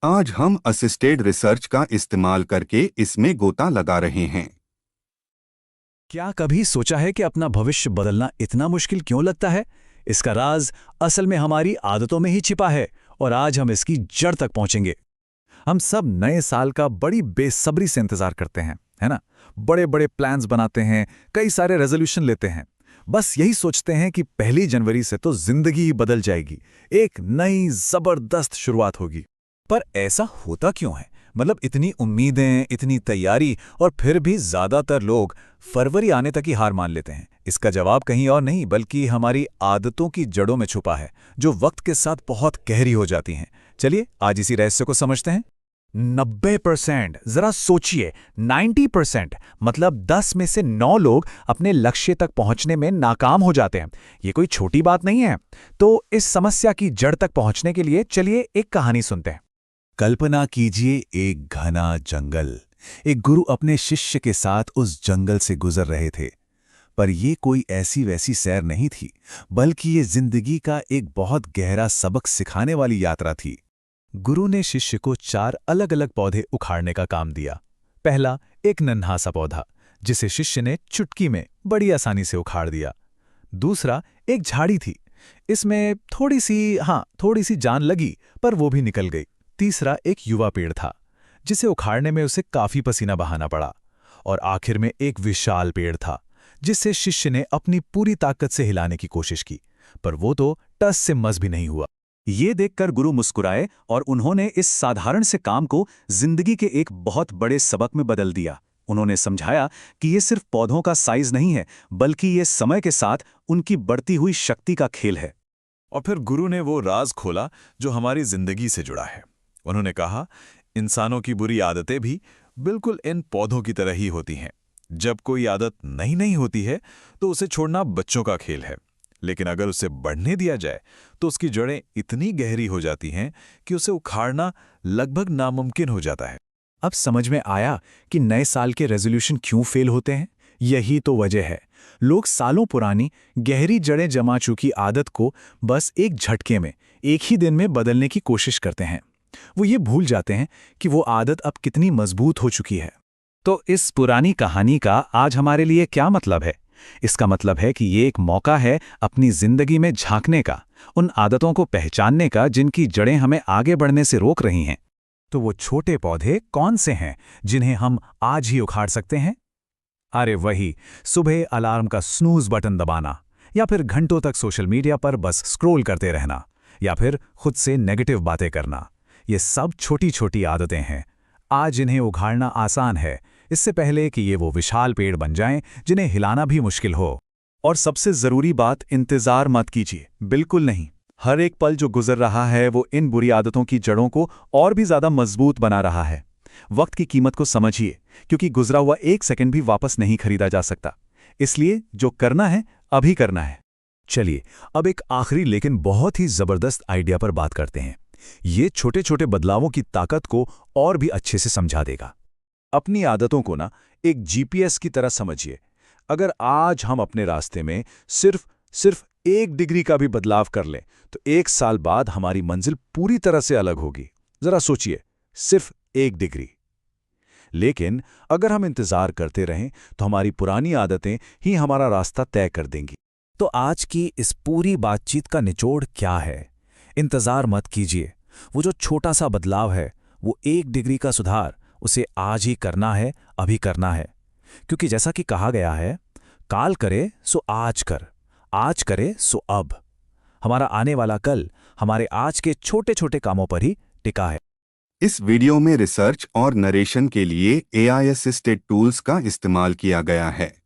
आज हम assisted research का इस्तेमाल करके इसमें गोता लगा रहे हैं। क्या कभी सोचा है कि अपना भविष्य बदलना इतना मुश्किल क्यों लगता है? इसका राज असल में हमारी आदतों में ही छिपा है और आज हम इसकी जड़ तक पहुंचेंगे। हम सब नए साल का बड़ी बेसब्री से इंतजार करते हैं, है ना? बड़े बड़े प्लान्स बनाते हैं, कई सारे रेजोल्यूशन लेते हैं। बस यही सोचते हैं कि 1 जनवरी से तो जिंदगी ही बदल जाएगी, एक नई जबरदस्त शुरुआत होगी। पर ऐसा होता क्यों है? मतलब इतनी उम्मीदें, इतनी तैयारी, और फिर भी ज्यादातर लोग फरवरी आने तक ही हार मान लेते हैं। इसका जवाब कहीं और नहीं बल्कि हमारी आदतों की जड़ों में छुपा है, जो वक्त के साथ बहुत गहरी हो जाती हैं। चलिए आज इसी रहस्य को समझते हैं। 90%, जरा सोचिए, 90%, मतलब 10 में से 9 लोग अपने लक्ष्य तक पहुंचने में नाकाम हो जाते हैं। ये कोई छोटी बात नहीं है। तो इस समस्या की जड़ तक पहुंचने के लिए चलिए एक कहानी सुनते हैं। कल्पना कीजिए एक घना जंगल। एक गुरु अपने शिष्य के साथ उस जंगल से गुजर रहे थे। पर ये कोई ऐसी वैसी सैर नहीं थी, बल्कि ये जिंदगी का एक बहुत गहरा सबक सिखाने वाली यात्रा थी। गुरु ने शिष्य को 4 अलग-अलग पौधे उखाड़ने का काम दिया। पहला, एक नन्हा सा पौधा, जिसे शिष्य ने चुटकी में बड़ी आसानी से उखाड़ दिया। दूसरा, एक झाड़ी थी। इसमें थोड़ी सी जान लगी, पर वो भी निकल गई। तीसरा, एक युवा पेड़ था, जिसे उखाड़ने में उसे काफी पसीना बहाना पड़ा। और आखिर में एक विशाल पेड़ था, जिसे शिष्य ने अपनी पूरी ताकत से हिलाने की कोशिश की, पर वो तो टस से मस भी नहीं हुआ। ये देखकर गुरु मुस्कुराए और उन्होंने इस साधारण से काम को जिंदगी के एक बहुत बड़े सबक में बदल दिया। उन्होंने समझाया कि ये सिर्फ पौधों का साइज नहीं है, बल्कि ये समय के साथ उनकी बढ़ती हुई शक्ति का खेल है। और फिर गुरु ने वो राज खोला जो हमारी जिंदगी से जुड़ा है। उन्होंने कहा, इंसानों की बुरी आदतें भी बिल्कुल इन पौधों की तरह ही होती हैं। जब कोई आदत नहीं होती है तो उसे छोड़ना बच्चों का खेल है, लेकिन अगर उसे बढ़ने दिया जाए तो उसकी जड़ें इतनी गहरी हो जाती हैं कि उसे उखाड़ना लगभग नामुमकिन हो जाता है। अब समझ में आया कि नए साल के रेजोल्यूशन क्यों फेल होते हैं। यही तो वजह है। लोग सालों पुरानी गहरी जड़ें जमा चुकी आदत को बस एक झटके में, एक ही दिन में बदलने की कोशिश करते हैं। वो ये भूल जाते हैं कि वो आदत अब कितनी मजबूत हो चुकी है। तो इस पुरानी कहानी का आज हमारे लिए क्या मतलब है? इसका मतलब है कि ये एक मौका है अपनी जिंदगी में झांकने का, उन आदतों को पहचानने का जिनकी जड़ें हमें आगे बढ़ने से रोक रही हैं। तो वो छोटे पौधे कौन से हैं जिन्हें हम आज ही उखाड़ सकते हैं? अरे वही, सुबह अलार्म का स्नूज बटन दबाना, या फिर घंटों तक सोशल मीडिया पर बस स्क्रॉल करते रहना, या फिर खुद से नेगेटिव बातें करना। ये सब छोटी छोटी आदतें हैं। आज इन्हें उखाड़ना आसान है, इससे पहले कि ये वो विशाल पेड़ बन जाएं जिन्हें हिलाना भी मुश्किल हो। और सबसे जरूरी बात, इंतजार मत कीजिए, बिल्कुल नहीं। हर एक पल जो गुजर रहा है वो इन बुरी आदतों की जड़ों को और भी ज्यादा मजबूत बना रहा है। वक्त की कीमत को समझिए, क्योंकि गुजरा हुआ 1 सेकंड भी वापस नहीं खरीदा जा सकता। इसलिए जो करना है अभी करना है। चलिए अब एक आखिरी लेकिन बहुत ही जबरदस्त आइडिया पर बात करते हैं। ये छोटे छोटे बदलावों की ताकत को और भी अच्छे से समझा देगा। अपनी आदतों को ना एक जीपीएस की तरह समझिए। अगर आज हम अपने रास्ते में सिर्फ 1 डिग्री का भी बदलाव कर लें तो 1 साल बाद हमारी मंजिल पूरी तरह से अलग होगी। जरा सोचिए, सिर्फ 1 डिग्री। लेकिन अगर हम इंतजार करते रहें तो हमारी पुरानी आदतें ही हमारा रास्ता तय कर देंगी। तो आज की इस पूरी बातचीत का निचोड़ क्या है? इंतजार मत कीजिए। वो जो छोटा सा बदलाव है, वो 1 डिग्री का सुधार, उसे आज ही करना है, अभी करना है। क्योंकि जैसा कि कहा गया है, काल करे सो आज कर, आज करे सो अब। हमारा आने वाला कल हमारे आज के छोटे छोटे कामों पर ही टिका है। इस वीडियो में रिसर्च और नरेशन के लिए AI असिस्टेड टूल्स का इस्तेमाल किया गया है।